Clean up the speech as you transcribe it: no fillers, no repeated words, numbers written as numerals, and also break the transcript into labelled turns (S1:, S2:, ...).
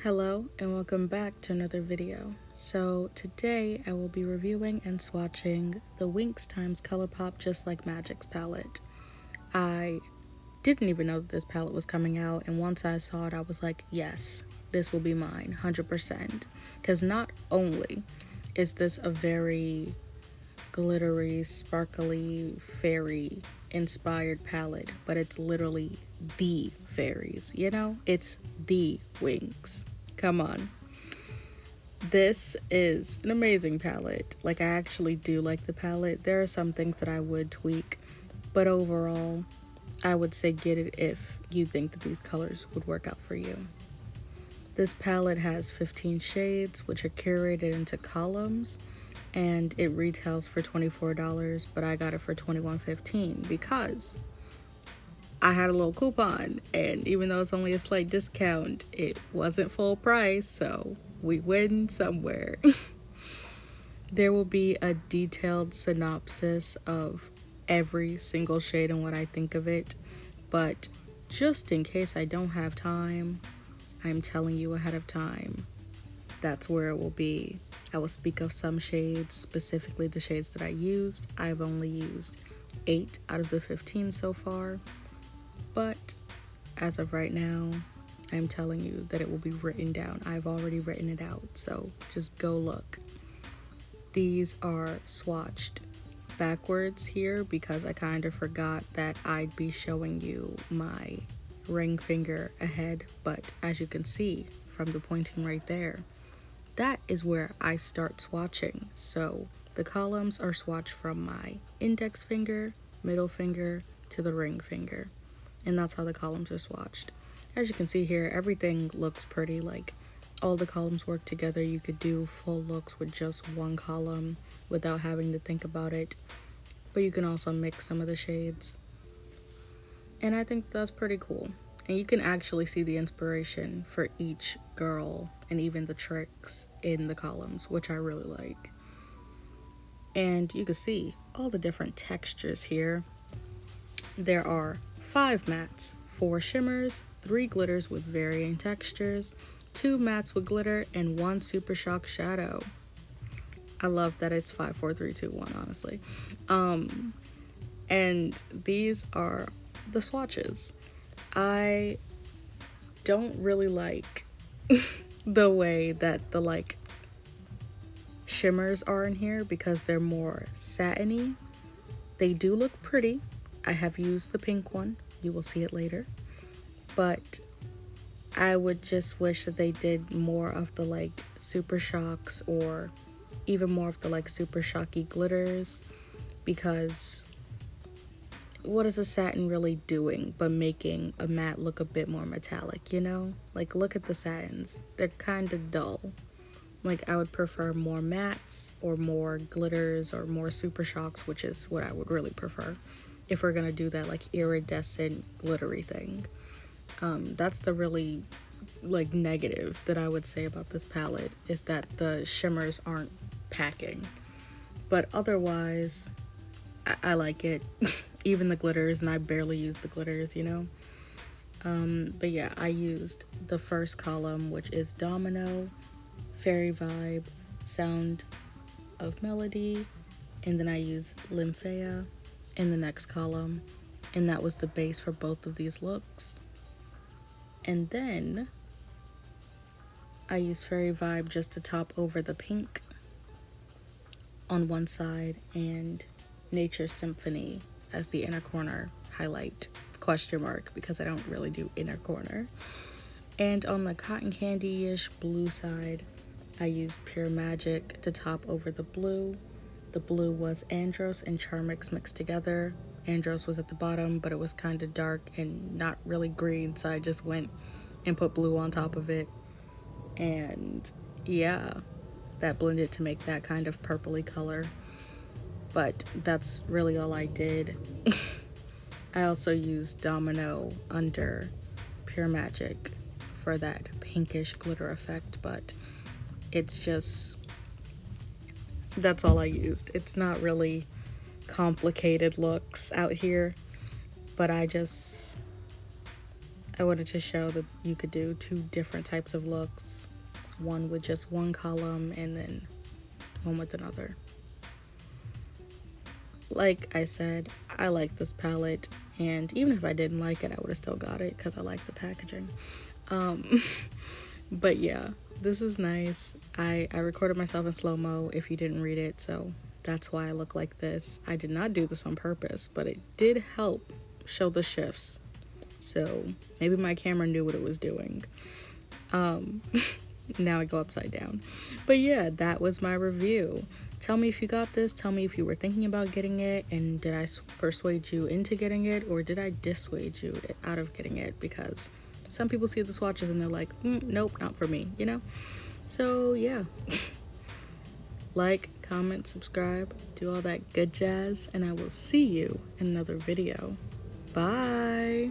S1: Hello and welcome back to another video. So today I will be reviewing and swatching the Winx x ColourPop Just Like Magix palette. I didn't even know that this palette was coming out, and once I saw it I was like, yes, this will be mine 100%, because not only is this a very glittery, sparkly, fairy inspired palette, but it's literally the fairies, you know? It's the Winx. Come on. This is an amazing palette. Like, I actually do like the palette. There are some things that I would tweak, but overall, I would say get it if you think that these colors would work out for you. This palette has 15 shades, which are curated into columns, and it retails for $24, but I got it for $21.15 because I had a little coupon, and even though it's only a slight discount, it wasn't full price, so we win somewhere. There will be a detailed synopsis of every single shade and what I think of it, but just in case I don't have time, I'm telling you ahead of time. That's where it will be. I will speak of some shades, specifically the shades that I used. I've only used 8 out of the 15 so far, but as of right now, I'm telling you that it will be written down. I've already written it out, so just go look. These are swatched backwards here because I kind of forgot that I'd be showing you my ring finger ahead, but as you can see from the pointing right there, that is where I start swatching. So the columns are swatched from my index finger, middle finger, to the ring finger. And that's how the columns are swatched. As you can see here, everything looks pretty. Like, all the columns work together. You could do full looks with just one column without having to think about it. But you can also mix some of the shades. And I think that's pretty cool. And you can actually see the inspiration for each girl and even the tricks in the columns, which I really like. And you can see all the different textures here. There are 5 mattes, 4 shimmers, 3 glitters with varying textures, 2 mattes with glitter, and 1 super shock shadow. I love that it's 5, 4, 3, 2, 1, honestly. And these are the swatches. I don't really like the way that the shimmers are in here because they're more satiny. They do look pretty. I have used the pink one. You will see it later. But I would just wish that they did more of the super shocks, or even more of the super shocky glitters, because what is a satin really doing but making a matte look a bit more metallic, you know? Like, look at the satins. They're kind of dull. Like, I would prefer more mattes or more glitters or more super shocks, which is what I would really prefer if we're gonna do that iridescent glittery thing. That's the really negative that I would say about this palette, is that the shimmers aren't packing. But otherwise, I like it. Even the glitters, and I barely use the glitters, you know? But yeah, I used the first column, which is Domino, Fairy Vibe, Sound of Melody, and then I used Lynphea in the next column, and that was the base for both of these looks. And then I used Fairy Vibe just to top over the pink on one side, and Nature Symphony as the inner corner highlight, question mark, because I don't really do inner corner. And on the cotton candy-ish blue side, I used Pure Magic to top over the blue. The blue was Andros and Charmix mixed together. Andros was at the bottom, but it was kind of dark and not really green, so I just went and put blue on top of it. And yeah, that blended to make that kind of purpley color. But that's really all I did. I also used Domino under Pure Magic for that pinkish glitter effect, but it's just, that's all I used. It's not really complicated looks out here, but I I wanted to show that you could do 2 different types of looks, one with just one column and then one with another. Like I said, I like this palette, and even if I didn't like it, I would have still got it because I like the packaging. But yeah, this is nice. I recorded myself in slow-mo if you didn't read it, so that's why I look like this. I did not do this on purpose, but it did help show the shifts. So maybe my camera knew what it was doing. Now I go upside down. But yeah, that was my review. Tell me if you got this. Tell me if you were thinking about getting it, and did I persuade you into getting it, or did I dissuade you out of getting it? Because some people see the swatches and they're like, nope, not for me, you know? So yeah. Like, comment, subscribe, do all that good jazz, and I will see you in another video. Bye!